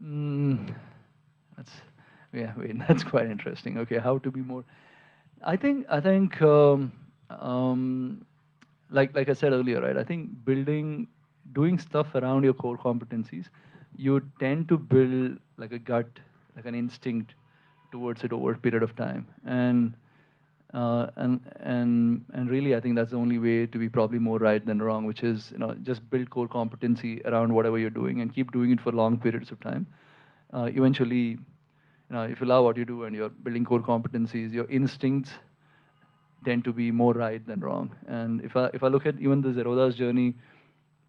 Mm, that's yeah. Wait, that's quite interesting. Okay, how to be more? I think like I said earlier, right? I think doing stuff around your core competencies, you tend to build like a gut, like an instinct towards it over a period of time, and really, I think that's the only way to be probably more right than wrong, which is just build core competency around whatever you're doing and keep doing it for long periods of time. Eventually, if you love what you do and you're building core competencies, your instincts tend to be more right than wrong. And if I look at even the Zeroda's journey,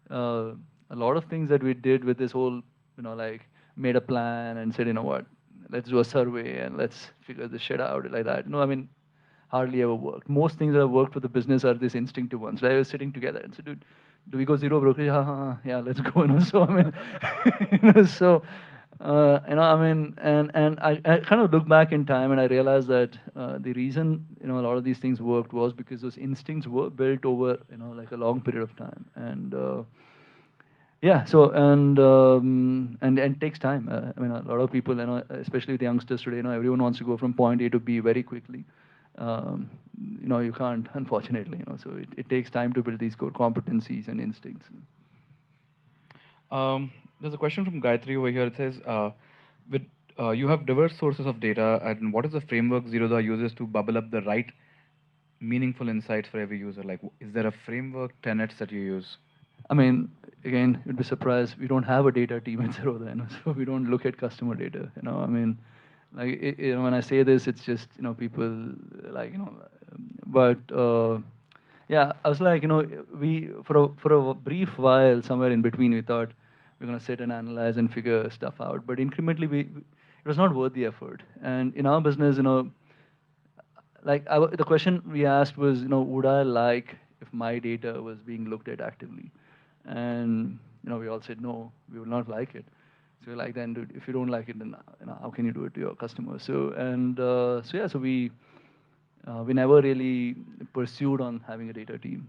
uh, a lot of things that we did with this whole, like made a plan and said, you know what, let's do a survey and let's figure this shit out like that. No, I mean, hardly ever worked. Most things that have worked for the business are these instinctive ones. Like I was sitting together and said, dude, do we go zero brokerage? Yeah, let's go. So I mean, so I mean, and I kind of look back in time and I realized that the reason a lot of these things worked was because those instincts were built over like a long period of time, and yeah, so and it takes time. I mean, a lot of people, especially the youngsters today, everyone wants to go from point A to B very quickly. You can't, unfortunately. So it takes time to build these core competencies and instincts. There's a question from Gayatri over here. It says, with you have diverse sources of data, and what is the framework Zeroda uses to bubble up the right meaningful insights for every user? Like, is there a framework, tenets that you use? I mean, again, you'd be surprised. We don't have a data team at Zeroda, so we don't look at customer data. I mean, like when I say this, it's just people like but yeah, I was like we for a brief while somewhere in between we thought we're gonna sit and analyze and figure stuff out, but incrementally it was not worth the effort. And in our business, like the question we asked was, would I like if my data was being looked at actively? And we all said no, we will not like it. So we're like, then dude, if you don't like it, then how can you do it to your customers? So yeah, so we never really pursued on having a data team.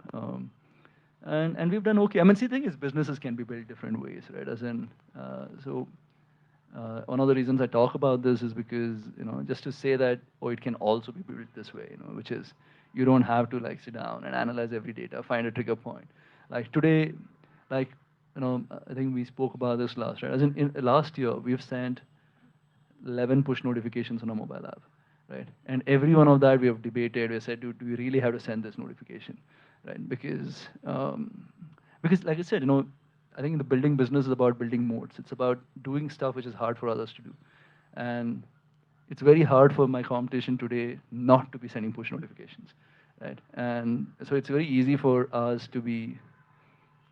And we've done okay. I mean, see, the thing is, businesses can be built different ways, right? As in, one of the reasons I talk about this is because just to say that it can also be built this way, which is you don't have to like sit down and analyze every data, find a trigger point. Like today, like I think we spoke about this last, right? As in last year, we've sent 11 push notifications on a mobile app, right? And every one of that we have debated. We said, do we really have to send this notification, right? Because like I said, I think the building business is about building moats. It's about doing stuff which is hard for others to do, and it's very hard for my competition today not to be sending push notifications, right? And so it's very easy for us to be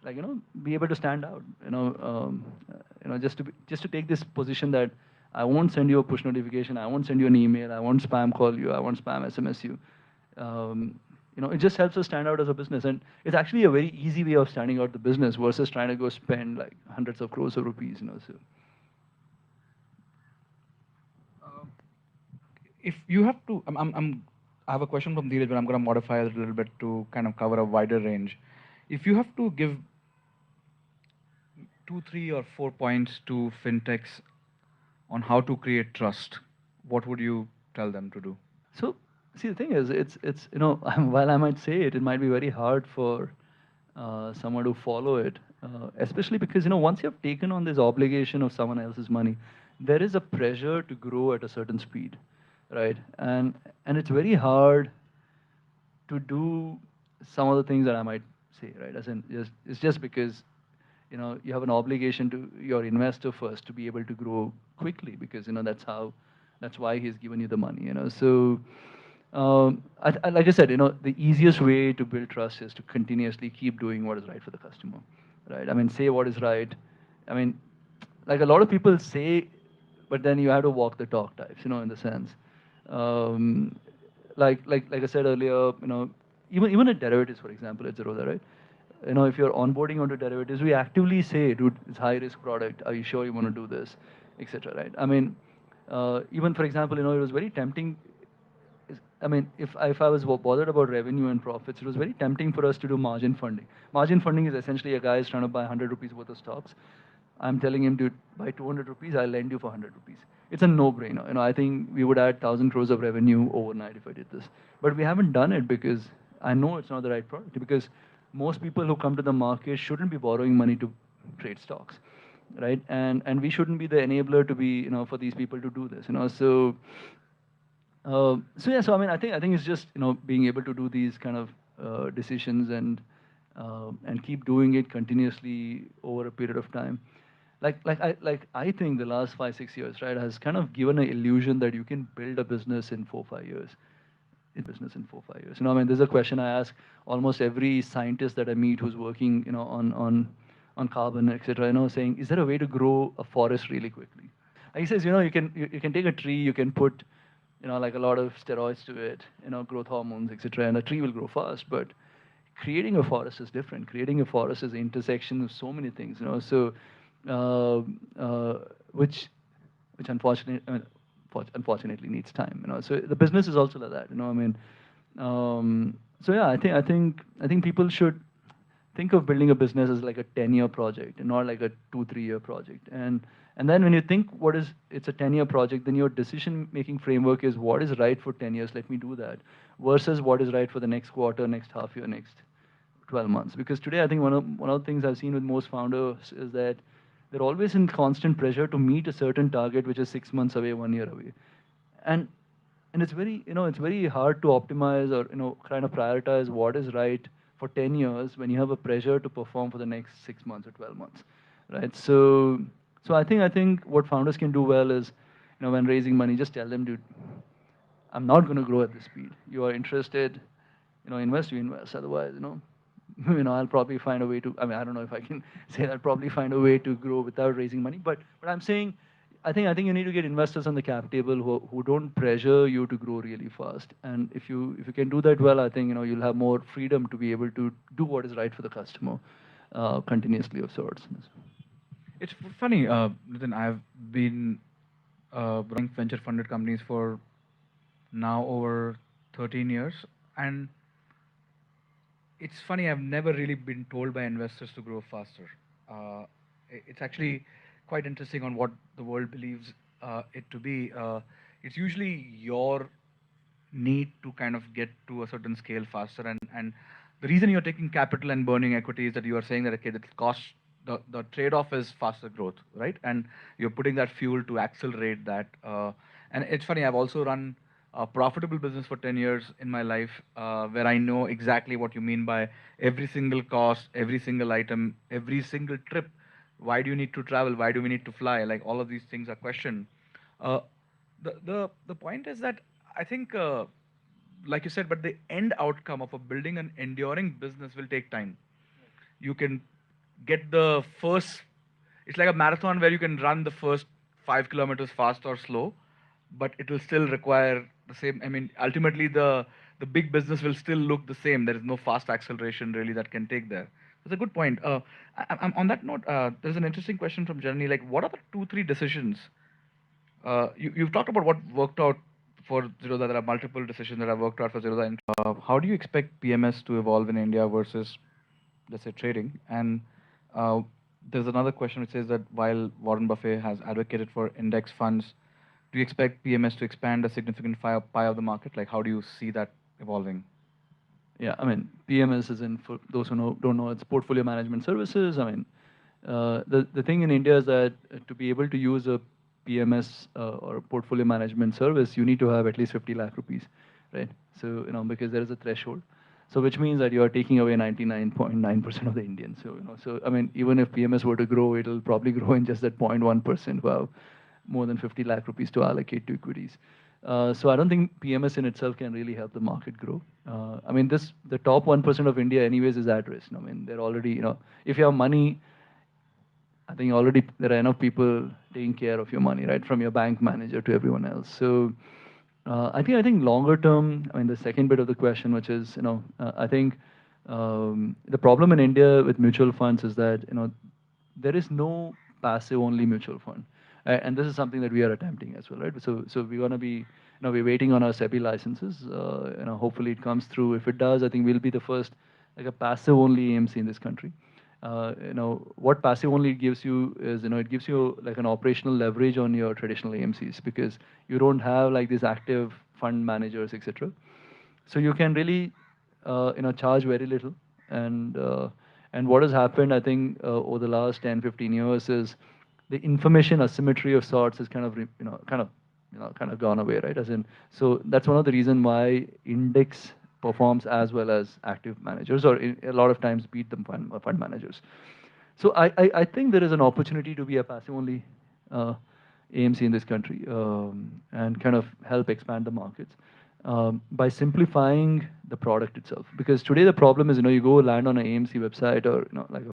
like be able to stand out, just to take this position that I won't send you a push notification, I won't send you an email, I won't spam call you, I won't spam SMS you. It just helps us stand out as a business, and it's actually a very easy way of standing out the business versus trying to go spend like hundreds of crores of rupees. So If you have to, I have a question from Dheeraj, but I'm going to modify it a little bit to kind of cover a wider range. If you have to give two, 3 or 4 points to fintechs on how to create trust, what would you tell them to do? So, see, the thing is, it's while I might say it, it might be very hard for someone to follow it, especially because once you have taken on this obligation of someone else's money, there is a pressure to grow at a certain speed, right? And it's very hard to do some of the things that I might say, right? As in, just it's just because you have an obligation to your investor first to be able to grow quickly because that's why he's given you the money. So like I said, the easiest way to build trust is to continuously keep doing what is right for the customer, right? I mean, say what is right. I mean, like a lot of people say, but then you have to walk the talk types, in the sense. Um, like I said earlier, even at derivatives, for example, at Zeroda, right? If you're onboarding onto derivatives, we actively say, dude, it's high risk product. Are you sure you want to do this, etc. Right? I mean, even for example, it was very tempting. I mean, if I was bothered about revenue and profits, it was very tempting for us to do margin funding. Margin funding is essentially a guy is trying to buy 100 rupees worth of stocks I'm telling him to buy 200 rupees, I'll lend you for 100 rupees. It's a no-brainer. I think we would add 1,000 crores of revenue overnight if I did this. But we haven't done it because I know it's not the right product. Because most people who come to the market shouldn't be borrowing money to trade stocks, right? And we shouldn't be the enabler to be, for these people to do this. So yeah, so I mean, I think it's just being able to do these kind of decisions and keep doing it continuously over a period of time. Like I think the last 5 6 years, right, has kind of given an illusion that you can build a business in 4 5 years. I mean, there's a question I ask almost every scientist that I meet who's working, on carbon, etc. Saying, is there a way to grow a forest really quickly? And he says, you can take a tree, you can put, like a lot of steroids to it, growth hormones, etc., and a tree will grow fast. But creating a forest is different. Creating a forest is the intersection of so many things, So, uh, uh, which, which unfortunately needs time, So the business is also like that, I mean, so yeah, I think people should think of building a business as like a 10-year project and not like a 2 3 year project. And then when you think it's a 10-year project, then your decision making framework is what is right for 10 years, let me do that, versus what is right for the next quarter, next half year, next 12 months. Because today I think one of the things I've seen with most founders is that they're always in constant pressure to meet a certain target which is 6 months away, 1 year away. And and it's very hard to optimize or kind of prioritize what is right for 10 years when you have a pressure to perform for the next 6 months or 12 months, right? So I think what founders can do well is, when raising money, just tell them, dude, I'm not going to grow at this speed. You are interested, invest, you invest. Otherwise, I'll probably find a way to. I mean, I don't know if I can say that. I'll probably find a way to grow without raising money. But I'm saying, I think you need to get investors on the cap table who don't pressure you to grow really fast. And if you can do that well, I think you'll have more freedom to be able to do what is right for the customer, continuously of sorts. It's funny, Nitin, I've been running venture funded companies for now over 13 years, and it's funny, I've never really been told by investors to grow faster. It's actually quite interesting on what the world believes it to be. It's usually your need to kind of get to a certain scale faster, and the reason you're taking capital and burning equity is that you are saying that, okay, the cost, the trade-off is faster growth, right? And you're putting that fuel to accelerate that. And it's funny, I've also run a profitable business for 10 years in my life, where I know exactly what you mean by every single cost, every single item, every single trip. Why do you need to travel? Why do we need to fly? Like, all of these things are questioned. Uh, the point is that I think, like you said, but the end outcome of a building an enduring business will take time. You can get the first. It's like a marathon where you can run the first 5 kilometers fast or slow, but it will still require the same. I mean, ultimately the big business will still look the same. There is no fast acceleration really that can take there. That's a good point. On that note, there's an interesting question from Jeremy. Like, what are the 2 3 decisions you've talked about what worked out for Zeroda? There are multiple decisions that have worked out for Zeroda. And how do you expect PMS to evolve in India versus, let's say, trading? And uh, there's another question which says that while Warren Buffett has advocated for index funds, do you expect PMS to expand a significant pie of the market? Like, how do you see that evolving? Yeah, I mean, PMS is in, for those who don't know, it's portfolio management services. I mean, the thing in India is that to be able to use a PMS or a portfolio management service, you need to have at least 50 lakh rupees, right? So, because there is a threshold. So, which means that you are taking away 99.9% of the Indians. So, so I mean, even if PMS were to grow, it'll probably grow in just that 0.1%. Wow, more than 50 lakh rupees to allocate to equities. So I don't think PMS in itself can really help the market grow. I mean, the top 1% of India, anyways, is at risk. I mean, they're already, if you have money, I think already there are enough people taking care of your money, right, from your bank manager to everyone else. So I think longer term, I mean, the second bit of the question, which is, I think the problem in India with mutual funds is that, there is no passive only mutual fund. And this is something that we are attempting as well, right? So we're going to be, we're waiting on our SEBI licenses. Hopefully it comes through. If it does, I think we'll be the first, like a passive only AMC in this country. what passive only gives you is, it gives you like an operational leverage on your traditional AMCs, because you don't have like these active fund managers, etc. So you can really, charge very little. And uh, and what has happened, I think, over the last 10, 15 years is the information asymmetry of sorts has kind of kind of gone away, right? As in, so that's one of the reason why index performs as well as active managers, or a lot of times beat them fund managers. So I think there is an opportunity to be a passive only uh, AMC in this country, and kind of help expand the markets by simplifying the product itself. Because today the problem is, you go land on an AMC website, or like